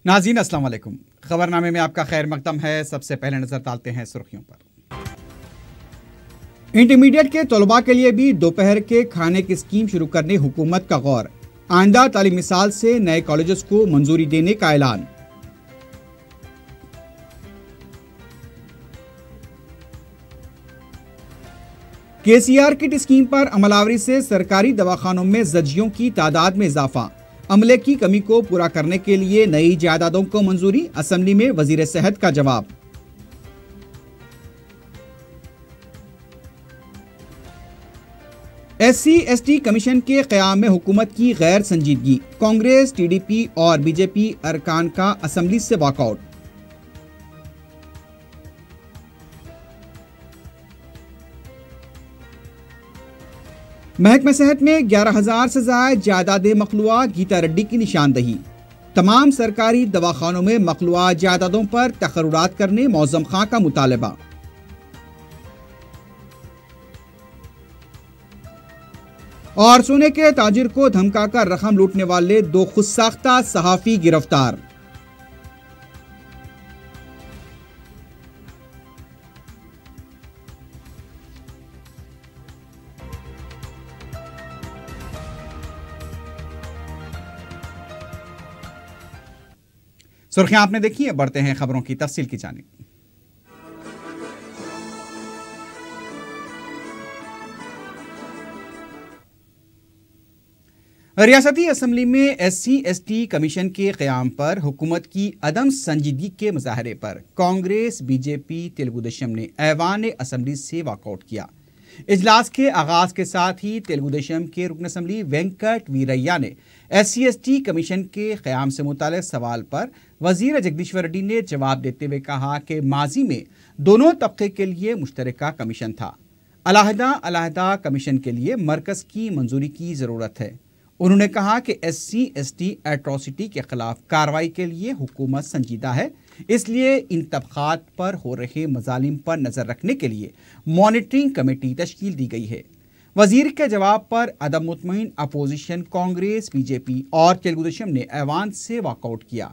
नाज़रीन अस्सलाम वालेकुम। खबरनामे में आपका खैर मकदम है। सबसे पहले नजर डालते हैं सुर्खियों पर। इंटरमीडिएट के तलबा के लिए भी दोपहर के खाने की स्कीम शुरू करने हुकूमत का गौर। आइंदा तालीमी साल से नए कॉलेजेस को मंजूरी देने का ऐलान। केसीआर किट स्कीम पर अमलावरी से सरकारी दवाखानों में जजियों की तादाद में इजाफा। अमले की कमी को पूरा करने के लिए नई जायदादों को मंजूरी। असेंबली में वजीर सेहत का जवाब। SC/ST कमीशन के क़याम में हुकूमत की गैर संजीदगी। कांग्रेस, TDP और BJP अरकान का असेंबली से वॉकआउट। महकमा सेहत में 11,000 से ज्यादा जायदादें मखलूआ। गीता रेड्डी की निशानदही। तमाम सरकारी दवाखानों में मखलूआ जायदादों पर तकर्रुरात करने मौज़म खां का मुतालबा। और सोने के ताजिर को धमकाकर रकम लूटने वाले 2 खुदसाख्ता सहाफी गिरफ्तार। सुर्खियां आपने देखी है, बढ़ते हैं खबरों की तफसील की जानिब। रियासती असेंबली में SC/ST कमीशन के क़याम पर हुकूमत की अदम संजीदगी के मुजाहरे पर कांग्रेस, BJP, तेलुगु देशम ने ऐवान असेंबली से वॉकआउट किया। इजलास के आगाज के साथ ही तेलुगु देशम के रुकन असेंबली वेंकट वीरैया ने SC/ST कमीशन के क़याम से मुताल्लिक़ सवाल पर वज़ीर जगदीश्वर रेड्डी ने जवाब देते हुए कहा कि माजी में दोनों तबके के लिए मुश्तरका कमीशन था। अलहदा कमीशन के लिए मरकज़ की मंजूरी की ज़रूरत है। उन्होंने कहा कि SC/ST एट्रोसिटी के खिलाफ कार्रवाई के लिए हुकूमत संजीदा है, इसलिए इन तबक़ात पर हो रहे मज़ालिम पर नज़र रखने के लिए मॉनिटरिंग कमेटी तश्कील दी गई है। वज़ीर के जवाब पर अदम मुतमईन अपोजिशन कांग्रेस, BJP और तेलुगु देशम ने ऐवान से वॉकआउट किया।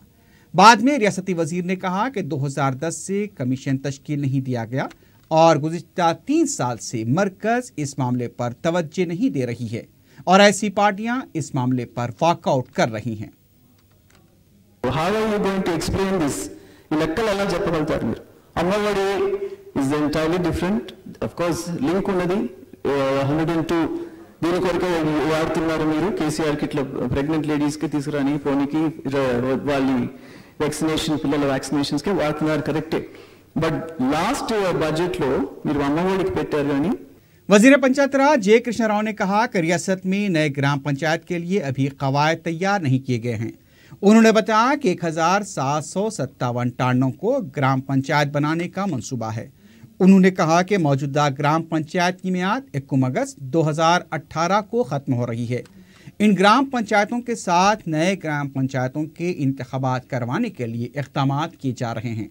बाद में रियासती वज़ीर ने कहा कि 2010 से कमीशन तश्कील नहीं दिया गया और गुज़िश्ता 3 साल से मरकज़ इस मामले पर तवज्जो नहीं दे रही है और ऐसी पार्टियां इस मामले पर वॉकआउट कर रही हैं। How are you going to explain this? ఈ లెక్కలు ఎలా చెప్పగలుగుతారు మీరు? Amma Vodi is entirely different. Of course, link ఉన్నది 102 దీని కొరకు వాడుతున్నారు మీరు. కేసీఆర్ కిట్ల ప్రెగ్నెంట్ లేడీస్ కి తీసుకురాని పోనీకి వాళ్ళ వ్యాక్సినేషన్ పిల్లల వ్యాక్సినేషన్స్ కి వాడుతున్నారు, కరెక్టే. బట్ లాస్ట్ బడ్జెట్ లో మీరు అమ్మఒడికి పెట్టారు కానీ। वजीर पंचायत राज जे कृष्ण राव ने कहा कि रियासत में नए ग्राम पंचायत के लिए अभी कवायद तैयार नहीं किए गए हैं। उन्होंने बताया कि 1757 टांडों को ग्राम पंचायत बनाने का मंसूबा है। उन्होंने कहा कि मौजूदा ग्राम पंचायत की मियाद 1 अगस्त 2018 को ख़त्म हो रही है। इन ग्राम पंचायतों के साथ नए ग्राम पंचायतों के इंतखाबात करवाने के लिए इक़दामात किए जा रहे हैं।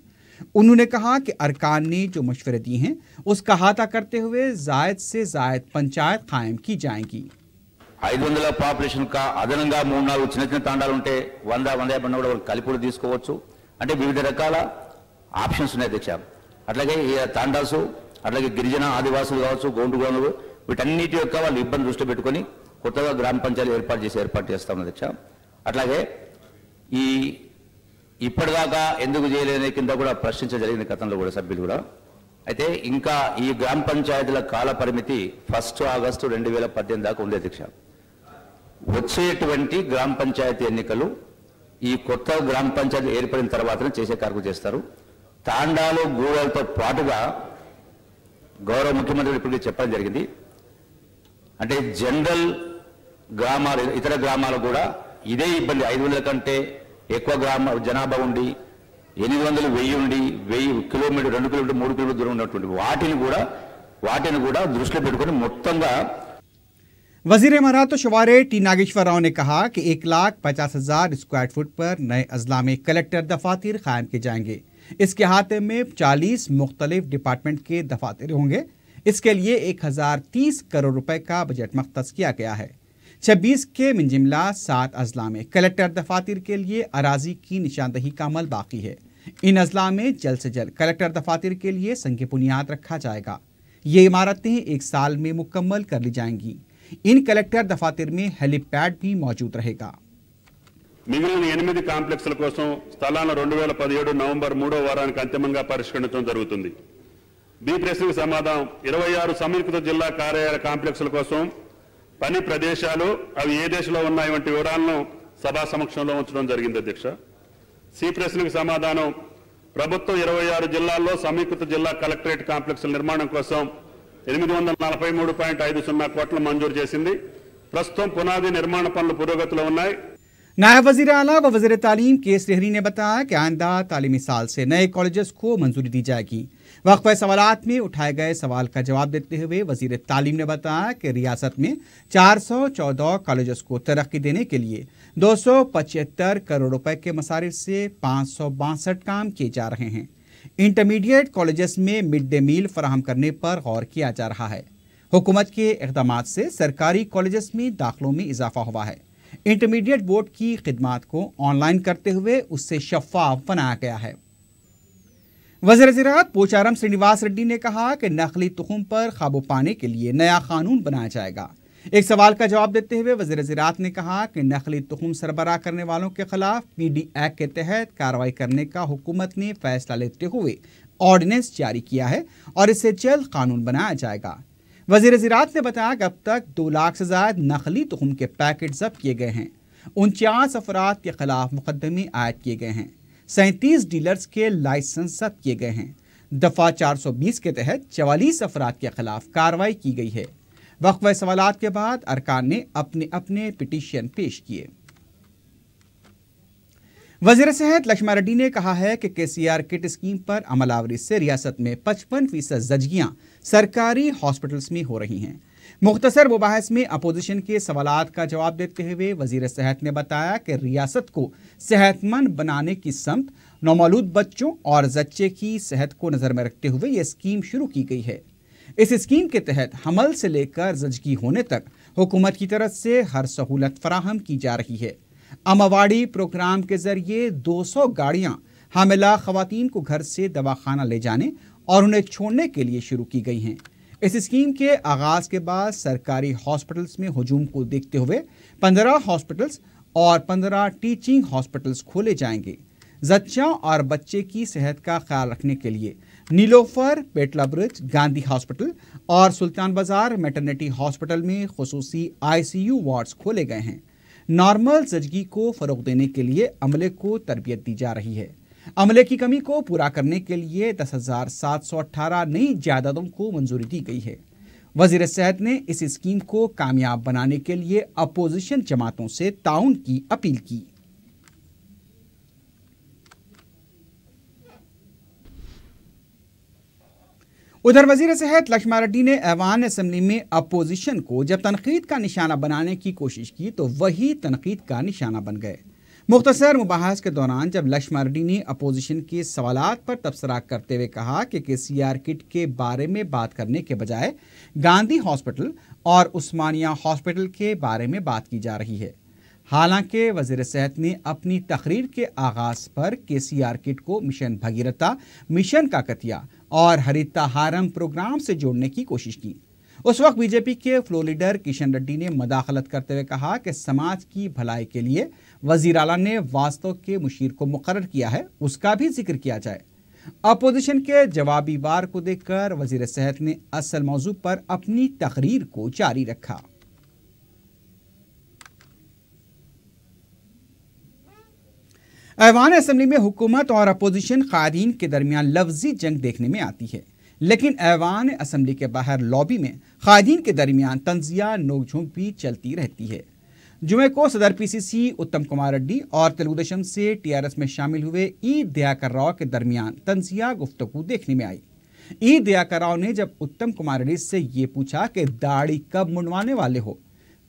उन्होंने कहा कि अरकान ने जो मशवरे दिए हैं उसका अहाता करते हुए जायद से जायद पंचायत कायम की जाएंगी। 500 పాపులేషన్ కా అదనంగా 3-4 చిన్న చిన్న తాండాలు ఉంటే 100-150 కూడా కలిపి తీసుకోవచ్చు. అంటే వివిధ రకాల ఆప్షన్స్ ఉన్నాయి అధ్యక్ష. అట్లాగే ఈ తాండాస్, అట్లాగే గిరిజన ఆదివాసులు కావచ్చు, గోండుగోనులు, వీటన్నిటి యొక్క వాళ్ళ ఇబ్బంది దృష్టి పెట్టుకొని కొత్తగా గ్రామ పంచాయతీ ఏర్పాటు చేస్తాం అధ్యక్ష. అట్లాగే ఈ ఇప్పటిదాకా ఎందుకు చేయలేని కింద కూడా ప్రశ్నించడం జరిగింది గతంలో కూడా సభ్యులు కూడా. అయితే ఇంకా ఈ గ్రామ పంచాయతీల కాల పరిమితి 1 ఆగస్టు 2018 దాకా ఉంది అధ్యక్ష. వచ్చేటువంటి గ్రామ పంచాయతీ ఎన్నికలు ఈ కొత్త గ్రామ పంచాయతీ ఏర్పడిన తర్వాతనే చేసే కార్యక్రమం చేస్తారు. తాండాలు, గూడలతో పాటుగా గౌరవ ముఖ్యమంత్రి ఇప్పుడు చెప్పడం జరిగింది. అంటే జనరల్ గ్రామాలు, ఇతర గ్రామాలు కూడా ఇదే ఇబ్బంది. 500 కంటే ఎక్కువ గ్రామ జనాభా ఉండి 800, 1000 ఉండి 1000 కిలోమీటర్, 2 కిలోమీటర్, 3 కిలోమీటర్ దూరం ఉన్నటువంటి వాటిని కూడా దృష్టిలో పెట్టుకొని మొత్తంగా। वजीर इमारत शवारे टी नागेश्वर राव ने कहा कि 1,50,000 स्क्वायर फुट पर नए अजला में कलेक्टर दफातर कायम किए जाएंगे। इसके अहाते में 40 मुख्तलिफ डिपार्टमेंट के दफातर होंगे। इसके लिए 1,030 करोड़ रुपए का बजट मख्तस किया गया है। 26 के मिंजिमला 7 अजला में कलेक्टर दफातर के लिए अराजी की निशानदही का अमल बाकी है। इन अजला में जल्द से जल्द कलेक्टर दफातर के लिए संग बुनियाद रखा जाएगा। ये इमारतें 1 साल में मुकम्मल कर ली जाएंगी। इन कलेक्टर दफातर में हेलीपैड भी मौजूद रहेगा। మిగిలిన 8 కాంప్లెక్స్ల కోసం స్థలాలను 2017 నవంబర్ 3వ వారానికి అంతిమంగా పరిష్కరించడం జరుగుతుంది. బి ప్రశ్నకు సమాధానం 26 సమీకృత జిల్లా కార్యాలయ కాంప్లెక్స్ల కోసం పని ప్రదేశాలు అవి ఏ దశలో ఉన్నాయి వంటి వివరాలను సభా సమక్షంలో ఉంచడం జరిగింది అధ్యక్ష. సి ప్రశ్నకు సమాధానం ప్రభుత్వం 26 జిల్లాల్లో సమీకృత జిల్లా కలెక్టరేట్ కాంప్లెక్స్ల నిర్మాణం కోసం 843.50 కోట్ల మంజూరు చేసింది. ప్రస్తుతం పునాది నిర్మాణ పనులు పురోగతిలో ఉన్నాయి. नायब वज़ीर आला व वज़ीर तालीम के सहरी ने बताया कि आइंदा तालीमी साल से नए कॉलेजेस को मंजूरी दी जाएगी। वक्फ़े सवालात में उठाए गए सवाल का जवाब देते हुए वज़ीर तालीम ने बताया कि रियासत में 414 कॉलेजेस को तरक्की देने के लिए 275 करोड़ रुपए के मसारिफ से 562 काम किए जा रहे हैं। इंटरमीडिएट कॉलेजेस में मिड डे मील फराहम करने पर गौर किया जा रहा है। हुकूमत के इक़दामात से सरकारी कॉलेजेस में दाखिलों में इजाफा हुआ है। इंटरमीडिएट बोर्ड की खिदमात को ऑनलाइन करते हुए उससे शफ़ाफ बनाया गया है। वज़ीर ज़राअत पोचारम श्रीनिवास रेड्डी ने कहा कि नकली तुखम पर काबू पाने के लिए नया कानून बनाया जाएगा। एक सवाल का जवाब देते हुए वज़ीर ज़राअत ने कहा कि नकली तुखम सरबराह करने वालों के खिलाफ PD एक्ट के तहत कार्रवाई करने का हुकूमत ने फैसला लेते हुए ऑर्डिनेंस जारी किया है और इससे जल्द कानून बनाया जाएगा। वज़ीर ज़राअत ने बताया कि अब तक 2 लाख से ज़्यादा नकली तुखम के पैकेट जब्त किए गए हैं। 49 अफराद के खिलाफ मुकदमे आयद किए गए हैं। 37 डीलर्स के लाइसेंस जब्त किए गए हैं। दफ़ा 420 के तहत 44 अफराद के खिलाफ कार्रवाई की गई है। वक्फ़े सवालात के बाद अरकान ने अपने अपने पिटीशन पेश किए। वज़ीर सेहत लक्ष्मण रेड्डी ने कहा है कि KCR किट स्कीम पर अमलावरी से रियासत में 55% ज़चगियाँ सरकारी हॉस्पिटल्स में हो रही हैं। मुख्तसर मुबाहिस में अपोजिशन के सवालात का जवाब देते हुए वज़ीर सेहत ने बताया कि रियासत को सेहतमंद बनाने की समत नौमौलूद बच्चों और जच्चे की सेहत को नज़र में रखते हुए ये स्कीम शुरू की गई है। इस स्कीम के तहत हमल से लेकर ज़चगी होने तक हुकूमत की तरफ से हर सहूलत फराहम की जा रही है। अमवाड़ी प्रोग्राम के जरिए 200 गाड़ियां हामिला खवातीन को घर से दवाखाना ले जाने और उन्हें छोड़ने के लिए शुरू की गई हैं। इस स्कीम के आगाज के बाद सरकारी हॉस्पिटल्स में हुजूम को देखते हुए 15 हॉस्पिटल्स और 15 टीचिंग हॉस्पिटल्स खोले जाएंगे। जच्चा और बच्चे की सेहत का ख्याल रखने के लिए नीलोफर, पेटला ब्रिज, गांधी हॉस्पिटल और सुल्तान बाजार मैटरनिटी हॉस्पिटल में खुसूसी ICU वार्ड्स खोले गए हैं। नॉर्मल ज़चगी को फ़रोग़ देने के लिए अमले को तरबियत दी जा रही है। अमले की कमी को पूरा करने के लिए 10,718 नई जायदादों को मंजूरी दी गई है। वज़ीर सेहत ने इस स्कीम को कामयाब बनाने के लिए अपोजिशन जमातों से ताउन की अपील की। उधर वज़ीर सेहत लक्ष्मण रेड्डी ने ऐवान असम्बली में अपोजिशन को जब तनकीद का निशाना बनाने की कोशिश की तो वही तनकीद का निशाना बन गए। मुख्तसर मुबाहस के दौरान जब लक्ष्मण रेड्डी ने अपोजिशन के सवालात पर तबसरा करते हुए कहा कि KCR किट के बारे में बात करने के बजाय गांधी हॉस्पिटल और उस्मानिया हॉस्पिटल के बारे में बात की जा रही है। हालांकि वज़ीर सेहत ने अपनी तकरीर के आगाज़ पर KCR किट को मिशन भगीरथा, मिशन काकतिया और हरिता हारम प्रोग्राम से जोड़ने की कोशिश की। उस वक्त बीजेपी के फ्लोर लीडर किशन रेड्डी ने मदाखलत करते हुए कहा कि समाज की भलाई के लिए वज़ीर आला ने वास्तव के मुशीर को मुकर्रर किया है, उसका भी जिक्र किया जाए। अपोजिशन के जवाबी वार को देखकर वज़ीर सेहत ने असल मौजू पर अपनी तकरीर को जारी रखा। ऐवान असम्बली में हुकूमत और अपोजिशन कायदीन के दरमियान लफ्जी जंग देखने में आती है, लेकिन ऐवान असम्बली के बाहर लॉबी में कायदीन के दरमियान तंजिया नोकझोंक भी चलती रहती है। जुमे को सदर PCC उत्तम कुमार रेड्डी और तेलुगुदेशम से TRS में शामिल हुए ई दयाकर राव के दरमियान तंजिया गुफ्तगू देखने में आई। ई दयाकर राव ने जब उत्तम कुमार रेड्डी से ये पूछा कि दाढ़ी कब मुंडवाने वाले हो,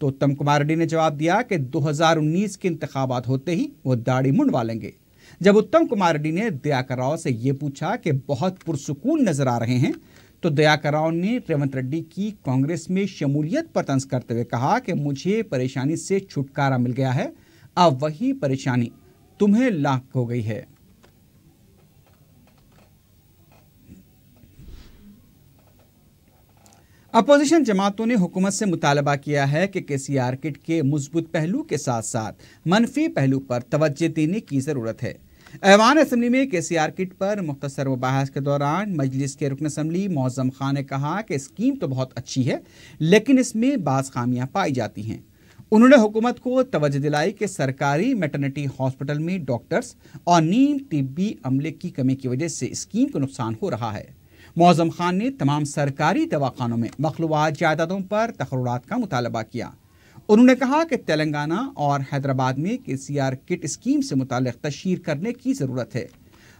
तो उत्तम कुमार रेड्डी ने जवाब दिया कि 2019 के इंतखाबात होते ही वो दाढ़ी मुंडवा लेंगे। जब उत्तम कुमार रेड्डी ने दयाकर राव से ये पूछा कि बहुत पुरसुकून नजर आ रहे हैं, तो दयाकर राव ने रेवंत रेड्डी की कांग्रेस में शमूलियत पर तंज करते हुए कहा कि मुझे परेशानी से छुटकारा मिल गया है, अब वही परेशानी तुम्हें लाक हो गई है। अपोजिशन जमातों ने हुकूमत से मुतालबा किया है कि केसीआर किट के मुस्बत पहलू के साथ साथ मनफी पहलू पर तवज्जो देने की ज़रूरत है। ऐवान असम्बली में केसीआर किट पर मुख्तसर मुबाहस के दौरान मजलिस के रुकन असम्बली मौज़म खान ने कहा कि स्कीम तो बहुत अच्छी है, लेकिन इसमें बाज़ खामियां पाई जाती हैं। उन्होंने हुकूमत को तवज्जो दिलाई कि सरकारी मैटरनिटी हॉस्पिटल में डॉक्टर्स और नीम तिब्बी अमले की कमी की वजह से स्कीम को नुकसान हो रहा है। मौज़म खान ने तमाम सरकारी दवाखानों में मखलूआत जायदादों पर तकर्रुरात का मुतालबा किया। उन्होंने कहा कि तेलंगाना और हैदराबाद में केसीआर किट स्कीम से मुताल्लिक़ तशहीर करने की ज़रूरत है।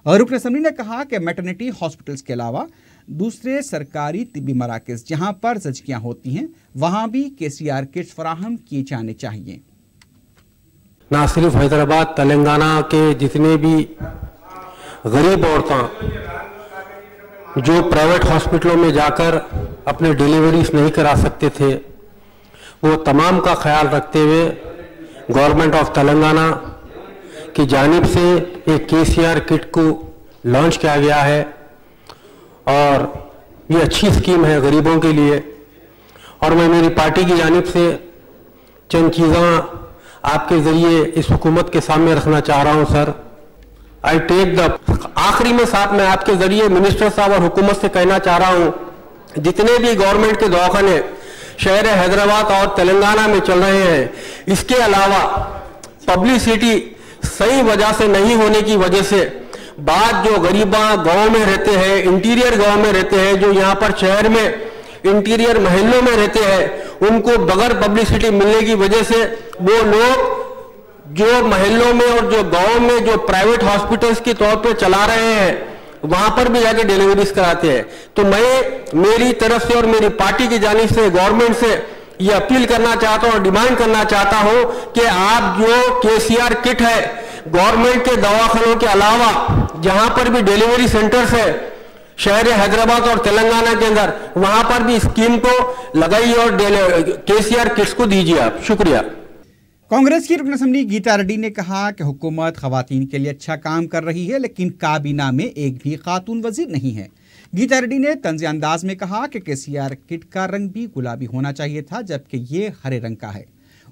रुकन असम्बली ने कहा कि मैटरनिटी हॉस्पिटल्स के अलावा दूसरे सरकारी तिब्बी मराकज़ जहां पर ज़चकियाँ होती हैं वहां भी केसीआर किट्स फराहम किए जाने चाहिए। ना सिर्फ हैदराबाद, तेलंगाना के जितने भी गरीब औरतें जो प्राइवेट हॉस्पिटलों में जाकर अपने डिलीवरीज नहीं करा सकते थे, वो तमाम का ख्याल रखते हुए गवर्नमेंट ऑफ तेलंगाना की जानिब से एक केसीआर किट को लॉन्च किया गया है और ये अच्छी स्कीम है गरीबों के लिए। और मैं मेरी पार्टी की जानिब से चंद चीज़ें आपके ज़रिए इस हुकूमत के सामने रखना चाह रहा हूँ सर। आई टेक द आखिरी में साथ मैं आपके ज़रिए मिनिस्टर साहब और हुकूमत से कहना चाह रहा हूँ, जितने भी गवर्नमेंट के दवाखाने शहर हैदराबाद और तेलंगाना में चल रहे हैं, इसके अलावा पब्लिसिटी सही वजह से नहीं होने की वजह से बाद जो गरीबा गांव में रहते हैं, इंटीरियर गांव में रहते हैं, जो यहाँ पर शहर में इंटीरियर महलों में रहते हैं, उनको बगैर पब्लिसिटी मिलने की वजह से वो लोग जो महलों में और जो गांव में जो प्राइवेट हॉस्पिटल्स के तौर पे चला रहे हैं वहां पर भी जाके डिलीवरीज कराते हैं। तो मैं मेरी तरफ से और मेरी पार्टी की जानिब से गवर्नमेंट से ये अपील करना चाहता हूं और डिमांड करना चाहता हूं कि आप जो केसीआर किट है गवर्नमेंट के दवाखानों के अलावा जहां पर भी डिलीवरी सेंटर्स है शहर हैदराबाद और तेलंगाना के अंदर, वहां पर भी स्कीम को लगाइए और केसीआर किट्स को दीजिए आप। शुक्रिया। कांग्रेस की रुकन असम्बली गीता रेड्डी ने कहा कि हुकूमत खवातीन के लिए अच्छा काम कर रही है, लेकिन काबीना में एक भी खातून वजीर नहीं है। गीता रेड्डी ने तंज़ अंदाज में कहा कि केसीआर किट का रंग भी गुलाबी होना चाहिए था, जबकि ये हरे रंग का है।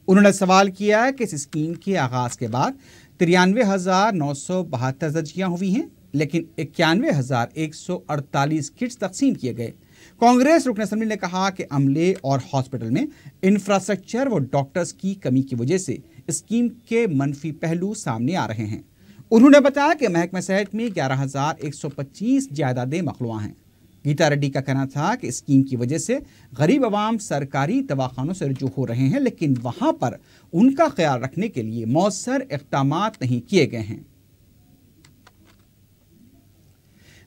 उन्होंने सवाल किया कि इस स्कीम के आगाज के बाद 93,972 ज़चकियाँ हुई हैं, लेकिन 91,148 किट्स तकसीम किए गए। कांग्रेस रुकन असम्बली ने कहा कि अमले और हॉस्पिटल में इंफ्रास्ट्रक्चर व डॉक्टर्स की कमी की वजह से स्कीम के मनफी पहलू सामने आ रहे हैं। उन्होंने बताया कि महकमा सेहत में 11,125 जायदादें मखलूआ हैं। गीता रेड्डी का कहना था कि स्कीम की वजह से गरीब अवाम सरकारी दवाखानों से रुजू हो रहे हैं, लेकिन वहां पर उनका ख्याल रखने के लिए मौसर इक़दामात नहीं किए गए हैं।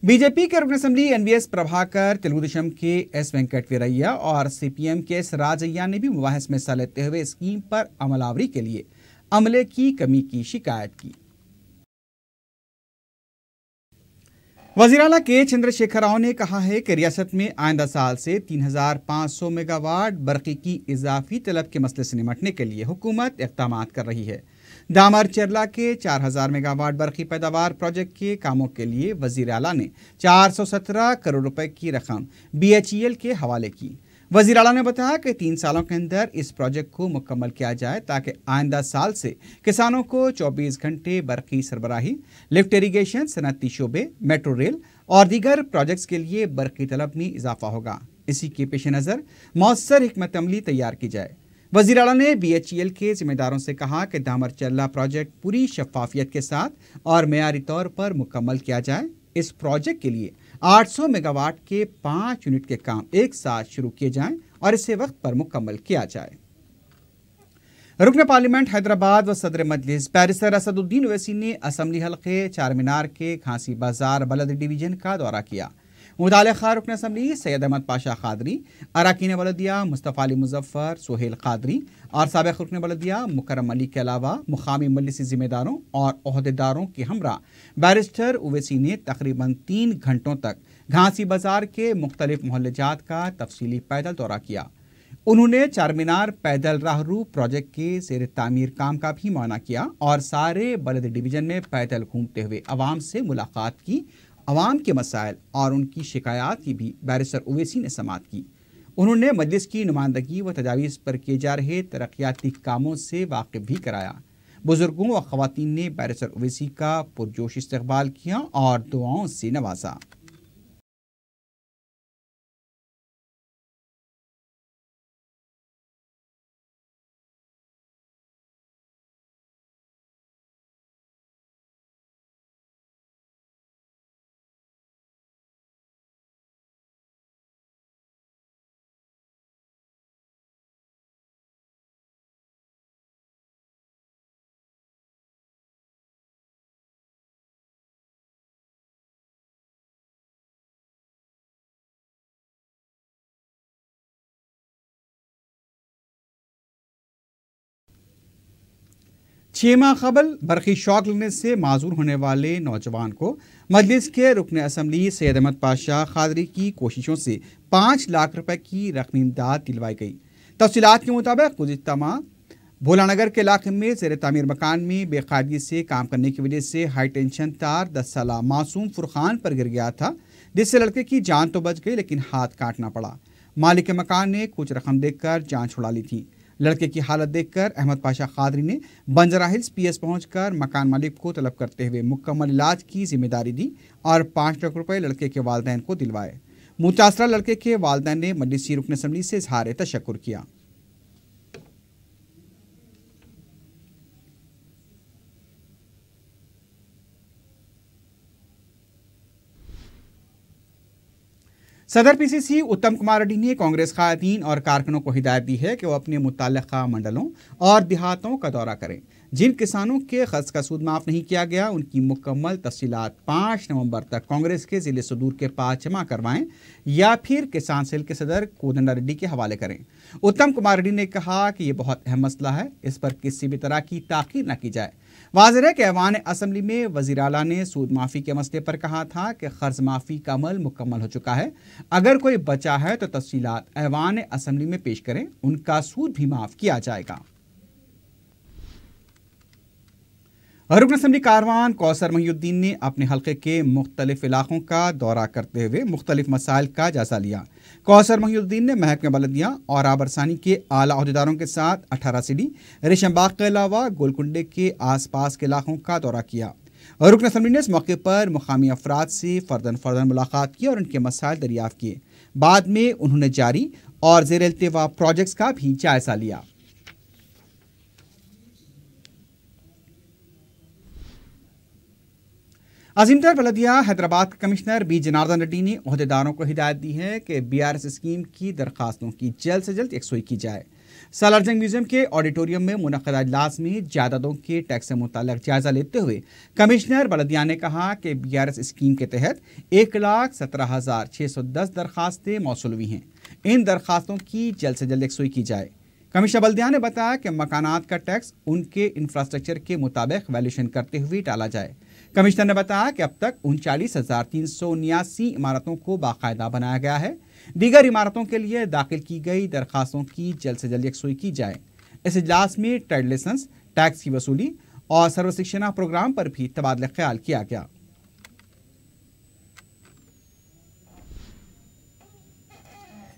बीजेपी के रुकन असम्बली एनवीएस प्रभाकर, तेलुगु देशम के एस वेंकट वीरैया और सीपीएम के एस राजैया ने भी मुबाहिस में हिस्सा लेते हुए स्कीम पर अमलावरी के लिए अमले की कमी की शिकायत की। वज़ीर आला के चंद्रशेखर राव ने कहा है कि रियासत में आइंदा साल से 3,500 मेगावाट बरक़ी की इजाफी तलब के मसले से निपटने के लिए हुकूमत इक़दामात कर रही है। दामर चरला के 4,000 मेगावाट बरक़ी पैदावार प्रोजेक्ट के कामों के लिए वज़ीर आला ने 417 करोड़ रुपए की रकम BHEL के हवाले की। वज़ीर आला ने बताया कि 3 सालों के अंदर इस प्रोजेक्ट को मुकम्मल किया जाए ताकि आइंदा साल से किसानों को 24 घंटे बरक़ी सरबराही, लिफ्ट इरीगेशन, सनअती शोबे, मेट्रो रेल और दीगर प्रोजेक्ट्स के लिए बरक़ी तलब में इजाफा होगा। इसी के पेश नज़र मौसर हिकमत अमली तैयार की जाए। वज़ीर आला ने BHEL के जिम्मेदारों से कहा कि दामर चरला प्रोजेक्ट पूरी शफाफियत के साथ और मेयारी तौर पर मुकम्मल किया जाए। इस प्रोजेक्ट के लिए 800 मेगावाट के 5 यूनिट के काम एक साथ शुरू किए जाएं और इसे वक्त पर मुकम्मल किया जाए। रुकन पार्लियामेंट हैदराबाद व सदर मजलिस बैरिस्टर असदुद्दीन ओवैसी ने असम्बली हल्के चार मीनार के घासी बाजार बलद डिवीजन का दौरा किया। मुतालिका रुकन असम्बली सैयद अहमद पाशा कादरी, अरकान बलदिया मुस्तफ़ा अली मुजफ्फर, सोहेल कादरी और साबिक़ रुकन बलदिया मुकर्रम अली के अलावा मुकामी मजलिसी ज़िम्मेदारों और ओहदेदारों के हमरा बैरिस्टर ओवैसी ने तकरीबन 3 घंटों तक घासी बाजार के मुख्तलिफ मोहल्लेजात का तफसीली पैदल दौरा किया। उन्होंने चारमीनार पैदल राहरू प्रोजेक्ट के ज़ेर तामीर काम का भी मुआयना किया और सारे बलद डिवीज़न में पैदल घूमते हुए अवाम से मुलाकात की। अवाम के मसाइल और उनकी शिकायत की भी बैरिस्टर ओवैसी ने समाअत की। उन्होंने मजलिस की नुमाइंदगी व तजावीज़ पर किए जा रहे तरक्याती कामों से वाकिफ भी कराया। बुजुर्गों व ख़वातीन ने बैरिस्टर ओवैसी का पुरजोश इस्तकबाल किया और दुआओं से नवाजा। छह माह कबल बरक़ी शॉक लगने से माजूर होने वाले नौजवान को मजलिस के रुकन असम्बली सैयद अहमद पाशा कादरी की कोशिशों से 5 लाख रुपए की रकमी इमदाद दिलवाई गई। तफसीलात के मुताबिक गुज़िश्ता भोलानगर के इलाके में ज़ेर तामीर मकान में बेकायदगी से काम करने की वजह से हाई टेंशन तार 10 साला मासूम फुरखान पर गिर गया था, जिससे लड़के की जान तो बच गई लेकिन हाथ काटना पड़ा। मालिक के मकान ने कुछ रकम देकर जान छुड़ा ली थी। लड़के की हालत देखकर अहमद पाशा कादरी ने बंजारा हिल्स पीएस पहुंचकर मकान मालिक को तलब करते हुए मुकम्मल इलाज की जिम्मेदारी दी और 5 लाख रुपए लड़के के वालिदैन को दिलवाए। मुतासरा लड़के के वालिदैन ने मजलिसी रुकन असम्बली से इजहार तशक्कुर किया। सदर पीसीसी उत्तम कुमार रेड्डी ने कांग्रेस क़ायदीन और कारकुनों को हिदायत दी है कि वो अपने मुताल्लिक़ा मंडलों और देहातों का दौरा करें। जिन किसानों के क़र्ज़ का सूद माफ़ नहीं किया गया उनकी मुकम्मल तफ़सीलात 5 नवंबर तक कांग्रेस के ज़िले सदूर के पास जमा करवाएं या फिर किसान सेल के सदर कोदंडा रेड्डी के हवाले करें। उत्तम कुमार रेड्डी ने कहा कि ये बहुत अहम मसला है, इस पर किसी भी तरह की ताख़ीर न की जाए। वाज़ेह है कि ऐवान असम्बली में वज़ीर आला ने सूद माफ़ी के मसले पर कहा था कि क़र्ज़ माफ़ी का अमल मुकम्मल हो चुका है, अगर कोई बचा है तो तफ़सीलात ऐवान असम्बली में पेश करें, उनका सूद भी माफ़ किया जाएगा। रुकन असम्बली कारवान कौसर महिउद्दीन ने अपने हल्के के मुख्तलिफ इलाकों का दौरा करते हुए मुख्तलिफ मसाइल का जायजा लिया। कौसर महिउद्दीन ने महकमे बलदिया और आबरसानी के आला अहदेदारों के साथ 18 सीढ़ी रेशमबाग के अलावा गोलकुंडे के आसपास के इलाकों का दौरा किया। रुकन असम्बली ने इस मौके पर मुकामी अफराद से फ़र्दन मुलाकात की और उनके मसाइल दरियाफ़्त किए। बाद में उन्होंने जारी और ज़ेर इल्तिवा प्रोजेक्ट्स का भी जायजा लिया। अजीमतर बलदिया हैदराबाद के कमिश्नर बी जनार्दन रेड्डी ने ओहदेदारों को हिदायत दी है कि BRS स्कीम की दरखास्तों की जल्द से जल्द यकसुई की जाए। सालारजंग म्यूजियम के ऑडिटोरियम में मुनक़दा इजलास में जायदादों के टैक्स से मुताल्लिक़ जायजा लेते हुए कमिश्नर बलदिया ने कहा कि BRS स्कीम के तहत 1,17,610 दरखास्तें मौसूल हुई हैं। इन दरखास्तों की जल्द से जल्द यकसुई की जाए। कमिश्नर बलदिया ने बताया कि मकानात का टैक्स उनके इंफ्रास्ट्रक्चर के मुताबिक वैल्यूएशन करते हुए डाला जाए। कमिश्नर ने बताया कि अब तक 39,379 इमारतों को बाकायदा बनाया गया है। दीगर इमारतों के लिए दाखिल की गई दरखास्तों की जल्द से जल्द यकसुई की जाए। इस इजलास में ट्रेड लाइसेंस, टैक्स की वसूली और सर्वशिक्षणा प्रोग्राम पर भी तबादला ख्याल किया गया।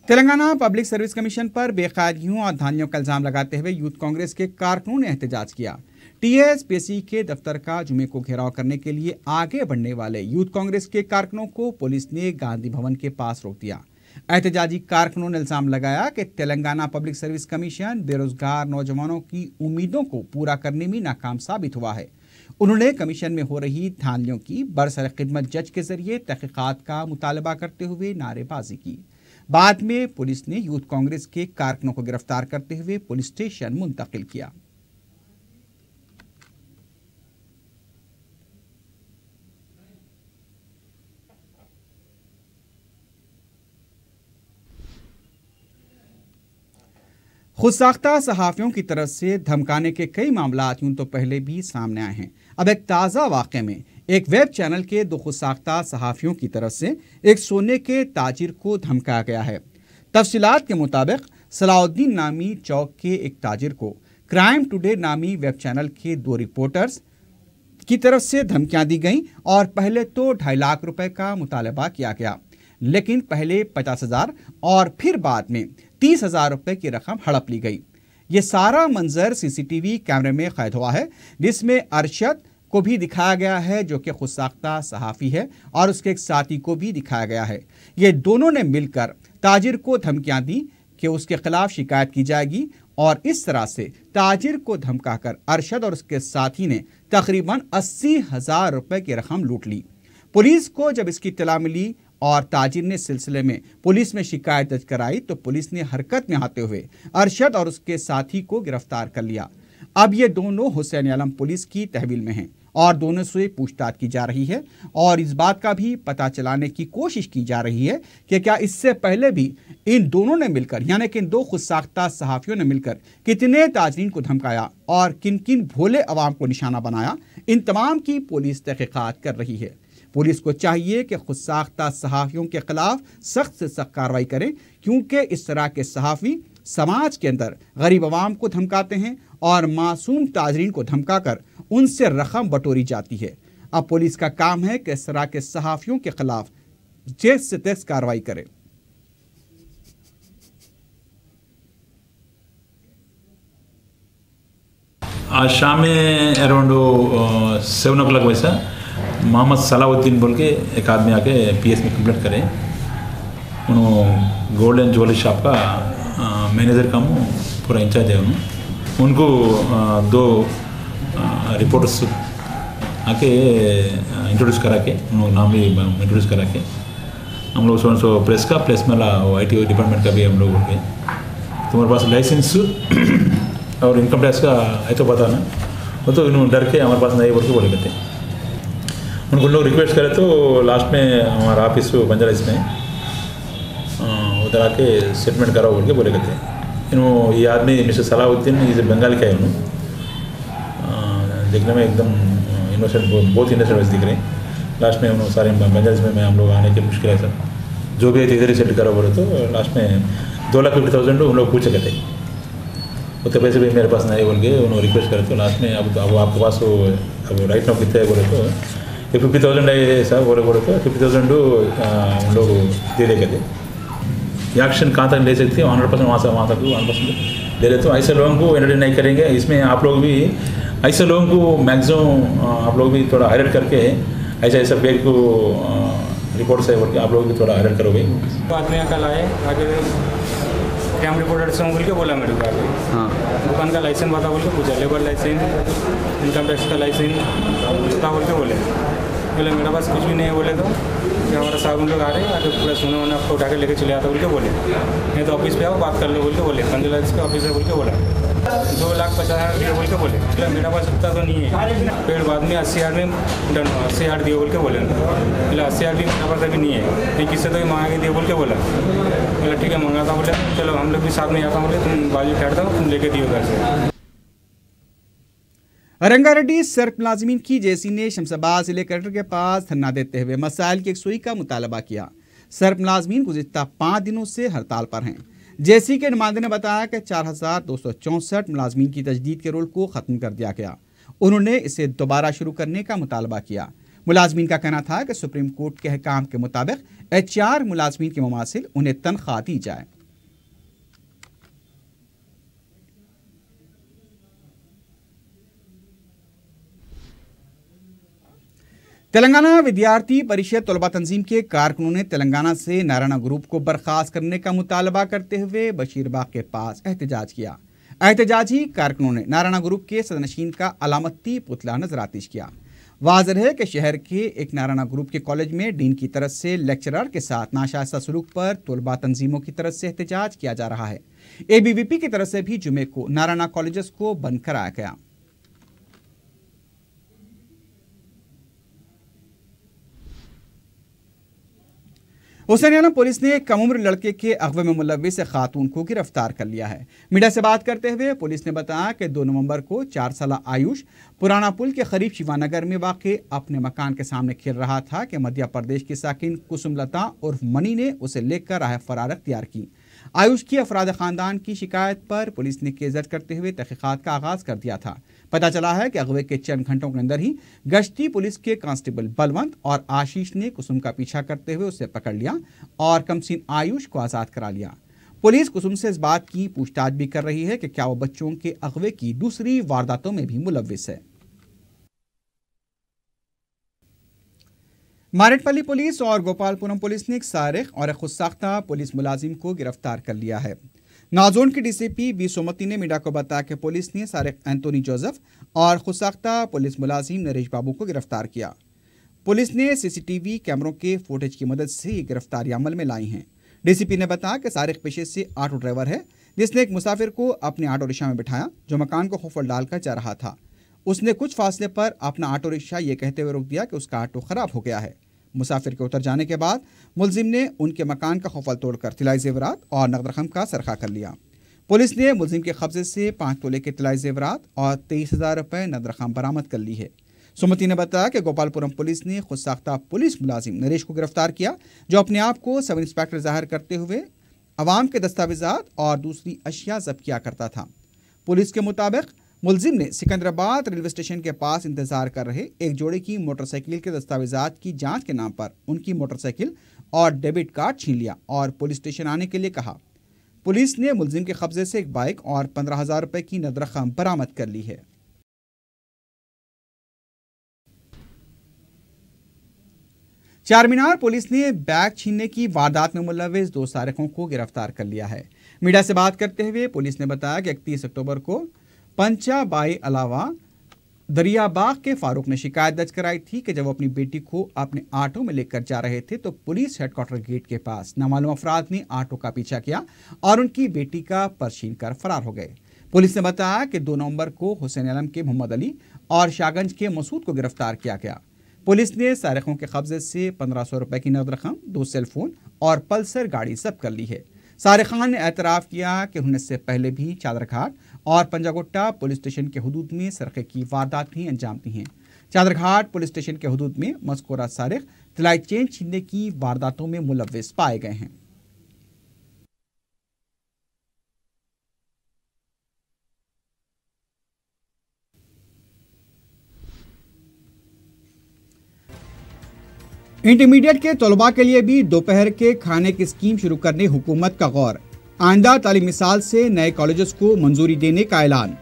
तेलंगाना पब्लिक सर्विस कमीशन पर बेकायदगियों और धांधलियों का इल्जाम लगाते हुए यूथ कांग्रेस के कारकुनों ने एहतजाज किया। TSPSC के दफ्तर का जुमे को घेराव करने के लिए आगे बढ़ने वाले यूथ कांग्रेस के कारकुनों को पुलिस ने गांधी भवन के पास रोक दिया। एहतजाजी कारकुनों ने इल्जाम लगाया कि तेलंगाना पब्लिक सर्विस कमीशन बेरोजगार नौजवानों की उम्मीदों को पूरा करने में नाकाम साबित हुआ है। उन्होंने कमीशन में हो रही धांधलियों की बरसर खिदमत जज के जरिए तहकीकात का मुतालबा करते हुए नारेबाजी की। बाद में पुलिस ने यूथ कांग्रेस के कारकुनों को गिरफ्तार करते हुए पुलिस स्टेशन मुंतकिल किया। खुद साख्ता सहाफ़ियों की तरफ से धमकाने के कई मामला यूं तो पहले भी सामने आए हैं। अब एक ताज़ा वाक़े में एक वेब चैनल के 2 खुद साख्ता सहाफ़ियों की तरफ से एक सोने के ताजिर को धमकाया गया है। तफसीलात के मुताबिक सलाउद्दीन नामी चौक के एक ताजिर को क्राइम टुडे नामी वेब चैनल के 2 रिपोर्टर्स की तरफ से धमकियां दी गईं और पहले तो 2.5 लाख रुपए का मुतालबा किया गया, लेकिन पहले 50,000 और फिर बाद में 30,000 रुपए की रकम हड़प ली गई। ये सारा मंजर सीसीटीवी कैमरे में कैद हुआ है, जिसमें अरशद को भी दिखाया गया है जो कि खुद साख्ता सहाफ़ी है, और उसके एक साथी को भी दिखाया गया है। ये दोनों ने मिलकर ताजिर को धमकियां दी कि उसके खिलाफ शिकायत की जाएगी, और इस तरह से ताजिर को धमकाकर अरशद और उसके साथी ने तकरीबन 80,000 रुपए की रकम लूट ली। पुलिस को जब इसकी इत्तला मिली और ताजिर ने सिलसिले में पुलिस में शिकायत दर्ज कराई तो पुलिस ने हरकत में आते हुए अरशद और उसके साथी को गिरफ्तार कर लिया। अब ये दोनों हुसैन आलम पुलिस की तहवील में हैं और दोनों से पूछताछ की जा रही है, और इस बात का भी पता चलाने की कोशिश की जा रही है कि क्या इससे पहले भी इन दोनों ने मिलकर, यानी कि इन 2 खुद साख्ता सहाफ़ियों ने मिलकर कितने ताजरीन को धमकाया और किन किन भोले अवाम को निशाना बनाया। इन तमाम की पुलिस तहकीकात कर रही है। पुलिस को चाहिए कि खुद साख्ता सहाफ़ियों के खिलाफ सख्त से सख्त कार्रवाई करें, क्योंकि इस तरह के सहाफ़ी समाज के अंदर गरीब अवाम को धमकाते हैं और मासूम ताजरीन को धमकाकर उनसे रकम बटोरी जाती है। अब पुलिस का काम है कि इस तरह के सहाफ़ियों के खिलाफ सख्त से सख्त कार्रवाई करे। आज शाम में अराउंड 7 o'clock वैसा मोहम्मद सलाउद्दीन बोल के एक आदमी आके पीएस में कंप्लेंट करे। उन्होंने गोल्ड एंड ज्वेलरी शॉप का मैनेजर का पूरा इंचार्ज है। उनको 2 रिपोर्टर्स आके इंट्रोड्यूस करा के, उन नाम भी इंट्रोड्यूस करा के हम लोग सो प्रेस का प्लेस में IT डिपार्टमेंट का भी हम लोग हो गए। तुम्हारे पास लाइसेंस और इनकम टैक्स का है तो बताना, वो तो इन्होंने डर के हमारे पास नहीं बोल के बोले कहते। उनको लोग रिक्वेस्ट करे तो लास्ट में हमारा ऑफिस बंजारा में उधर आके सेटलमेंट कराओ बोल के बोले कहते। इन्होंने ये आदमी मिस्टर सलाउद्दीन इस बंगाल का है। उन्होंने देखने में एकदम इनोसेंट, बहुत इनोसेंट वैसे दिख रहे हैं। लास्ट में उन्होंने सारे बंगाल में हम लोग आने की मुश्किल है सर, जो भी है इधर ही सेट करो बोले तो लास्ट में 2,50,000 हम लोग पूछे कहते। उतने पैसे भी मेरे पास नहीं बोल के उन्होंने रिक्वेस्ट करे तो लास्ट में अब आपके पास वो अब राइट नाउ कितने बोले तो 50,000 है सर बोले तो 50,000 उन लोग दे दे कहते। एक्शन कहाँ तक ले सकते हैं 100% वहाँ तक 100% ले लेते हो। ऐसे लोगों को एंटरटेन नहीं करेंगे। इसमें आप लोग भी ऐसे लोगों को मैक्सिमम आप लोग भी थोड़ा हाईलाइट करके ऐसा पेज को रिपोर्ट से बोल के आप लोग भी थोड़ा हाईलाइट करोगे। आदमी कल आए आगे कैम रिपोर्टर से बोल के बोला मेरे को आगे, हाँ दुकान का लाइसेंस बता बोल के पूछा, लेबर लाइसेंस, इनकम टैक्स का लाइसेंस बता बोल के बोले मेरे पास कुछ भी नहीं है। बोले तो कि हमारा साहब लोग आ रहे हैं आगे पूरा सुना उन्हें आपको उठा के लेके चले आता बोल के बोले, नहीं तो ऑफिस पे आओ बात कर लो बोल के बोले। पंजाब के ऑफिस है बोल के बोला 2,50,000 दिए बोल के बोले। मेरा पास उतना तो नहीं है। फिर बाद में 80,000 में डन 80,000 दिए बोल के बोले। बोले 80,000 भी मेरा पास अभी नहीं है, नहीं किससे तो भी मांगा के दिए बोल के बोला। बोला ठीक है मंगाता बोले, चलो हम लोग भी साथ में आता बोले, तुम बाजू ठहरता हूँ, तुम लेके दियो घर से। रंगारेड्डी सर्क मुलाजिमीन की जेसी ने शमशाबाद जिले कलेक्टर के पास धरना देते हुए मसाइल की यकसुई का मुतालबा किया। सर्क मुलाजिमीन गुज़िश्ता 5 दिनों से हड़ताल पर हैं। जेसी के नुमाइंदे ने बताया कि 4,264 मुलाजिमीन की तजदीद के रोल को ख़त्म कर दिया गया। उन्होंने इसे दोबारा शुरू करने का मुतालबा किया। मुलाजिमीन का कहना था कि सुप्रीम कोर्ट के अहकाम के मुताबिक HR मुलाजिमीन के मुमासिल उन्हें तनख्वाह दी जाए। तेलंगाना विद्यार्थी परिषद तलबा तंजीम के कारकुनों ने तेलंगाना से नारायणा ग्रुप को बर्खास्त करने का मुतालबा करते हुए बशीरबाग के पास एहतजाज किया। एहतजाजी कारकुनों ने नारायणा ग्रुप के सदनशीन का अलामती पुतला नजरातिश किया। वाज़ेह है कि शहर के एक नारायणा ग्रुप के कॉलेज में डीन की तरफ से लेक्चरर के साथ नाशाइस्ता सलूक पर तलबा तंजीमों की तरफ से एहतजाज किया जा रहा है। ABVP की तरफ से भी जुमे को नारायणा कॉलेजेस को बंद कराया गया। हुसैन आलम पुलिस ने कम उम्र लड़के के अगवे में मुलव्विस खातून को गिरफ्तार कर लिया है। मीडिया से बात करते हुए पुलिस ने बताया कि 2 नवंबर को 4 साल आयुष पुराना पुल के करीब शिवानगर में वाक़ अपने मकान के सामने खेल रहा था कि मध्य प्रदेश की साकिन कुसुमलता उर्फ मनी ने उसे लेकर राह फरार अख्तियार की। आयुष की अफराद ख़ानदान की शिकायत पर पुलिस ने केस दर्ज करते हुए तहक़ीक़ात का आगाज़ कर दिया था। पता चला है कि अगवे के चंद घंटों के अंदर ही गश्ती पुलिस के कांस्टेबल बलवंत और आशीष ने कुसुम का पीछा करते हुए उसे पकड़ लिया और कमसीन आयुष को आज़ाद करा लिया। पुलिस कुसुम से इस बात की पूछताछ भी कर रही है कि क्या वो बच्चों के अगवे की दूसरी वारदातों में भी मुलव्विस है। मारेटपल्ली पुलिस और गोपालपुरम पुलिस ने एक सारिक और एक खुदसाख्ता पुलिस मुलाजिम को गिरफ्तार कर लिया है। नाजोन के डीसीपी बी सोमती ने मीडिया को बताया कि पुलिस ने सारिक एंथोनी जोसेफ और खुदसाख्ता पुलिस मुलाजिम नरेश बाबू को गिरफ्तार किया। पुलिस ने सीसीटीवी कैमरों के फुटेज की मदद से ये गिरफ्तारी अमल में लाई हैं। डीसीपी ने बताया कि सारिक पेशे से ऑटो ड्राइवर है, जिसने एक मुसाफिर को अपने ऑटो रिक्शा में बिठाया जो मकान को खुफल डालकर जा रहा था। उसने कुछ फासले पर अपना ऑटो रिक्शा ये कहते हुए रोक दिया कि उसका ऑटो खराब हो गया है। मुसाफिर के उतर जाने के बाद मुलजिम ने उनके मकान का खुफल तोड़कर तिलाई जेवरात और नकद रकम का सरखा कर लिया। पुलिस ने मुलजिम के कब्जे से 5 तोले के तिलाई जेवरात और 23,000 रुपये नकद रकम बरामद कर ली है। सुमति ने बताया कि गोपालपुरम पुलिस ने खुद साख्ता पुलिस मुलाजिम नरेश को गिरफ्तार किया, जो अपने आप को सब इंस्पेक्टर जाहिर करते हुए अवाम के दस्तावेजात और दूसरी अशिया जब्त किया करता था। पुलिस के मुताबिक मुलजिम ने सिकंदराबाद रेलवे स्टेशन के पास इंतजार कर रहे एक जोड़े की मोटरसाइकिल के दस्तावेजात की जांच के नाम पर उनकी मोटरसाइकिल और डेबिट कार्ड छीन लिया और पुलिस स्टेशन आने के लिए कहा। पुलिस ने मुलजिम के कब्जे से एक बाइक और 15,000 रुपये की नकद रकम बरामद कर ली है। चारमीनार पुलिस ने बैग छीनने की वारदात में मुलव्विस 2 सारिकों को गिरफ्तार कर लिया है। मीडिया से बात करते हुए पुलिस ने बताया कि 31 अक्टूबर को पंचा बाई अलावा दरियाबाग के फारूक ने शिकायत दर्ज कराई थी कि जब वो अपनी बेटी को अपने ऑटो में लेकर जा रहे थे तो पुलिस हेडक्वार्टर गेट के पास नामालूम अफराद ने ऑटो का पीछा किया और उनकी बेटी का पर्स छीन कर फरार हो गए। पुलिस ने बताया कि 2 नवंबर को हुसैन आलम के मोहम्मद अली और शाहगंज के मसूद को गिरफ्तार किया गया। पुलिस ने सारिकों के कब्जे से 1500 रुपये की नकद रकम, 2 सेल फोन और पल्सर गाड़ी जब्त कर ली है। सारिकान ने एतराफ़ किया कि उन्होंने इससे पहले भी चादरघाट और पंजागुट्टा पुलिस स्टेशन के हुदूद में सरक़े की वारदात भी अंजाम दी हैं। चादरघाट पुलिस स्टेशन के हुदूद में मज़कूरा सारिक तिलाई चेन छीनने की वारदातों में मुलव्विस पाए गए हैं। इंटरमीडिएट के तलबा के लिए भी दोपहर के खाने की स्कीम शुरू करने हुकूमत का गौर। आइंदा तालीमी साल से नए कॉलेजेस को मंजूरी देने का ऐलान।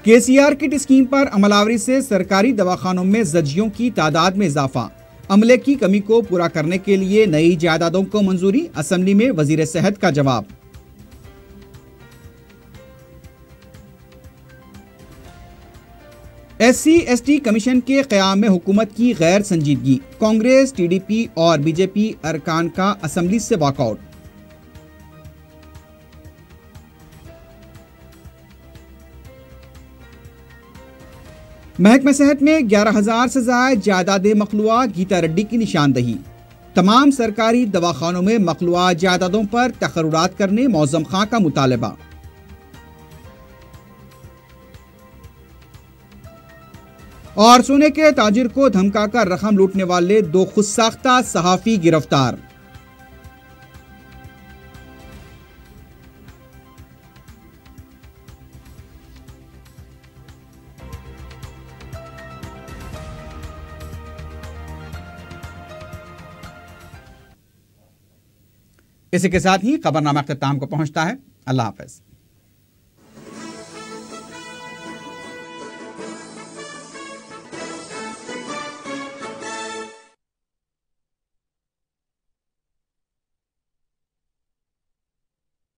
केसीआर किट स्कीम पर अमलावरी से सरकारी दवाखानों में जजियों की तादाद में इजाफा। अमले की कमी को पूरा करने के लिए नई जायदादों को मंजूरी। असेंबली में वजीर सेहत का जवाब। SC/ST कमीशन के क़याम में हुकूमत की गैर संजीदगी। कांग्रेस, TDP और BJP अरकान का असेंबली से वॉकआउट। महकमा सेहत में 11,000 से ज्यादा जायदादें मखलूआ, गीता रेड्डी की निशानदही। तमाम सरकारी दवाखानों में मखलूआ जायदादों पर तकर्रुरात करने मौज़म खां का मुतालबा। और सोने के ताजिर को धमकाकर रकम लूटने वाले 2 खुदसाख्ता सहाफी गिरफ्तार। इसी के साथ ही खबरनामा अख्ताम को पहुंचता है। अल्लाह हाफ़िज़।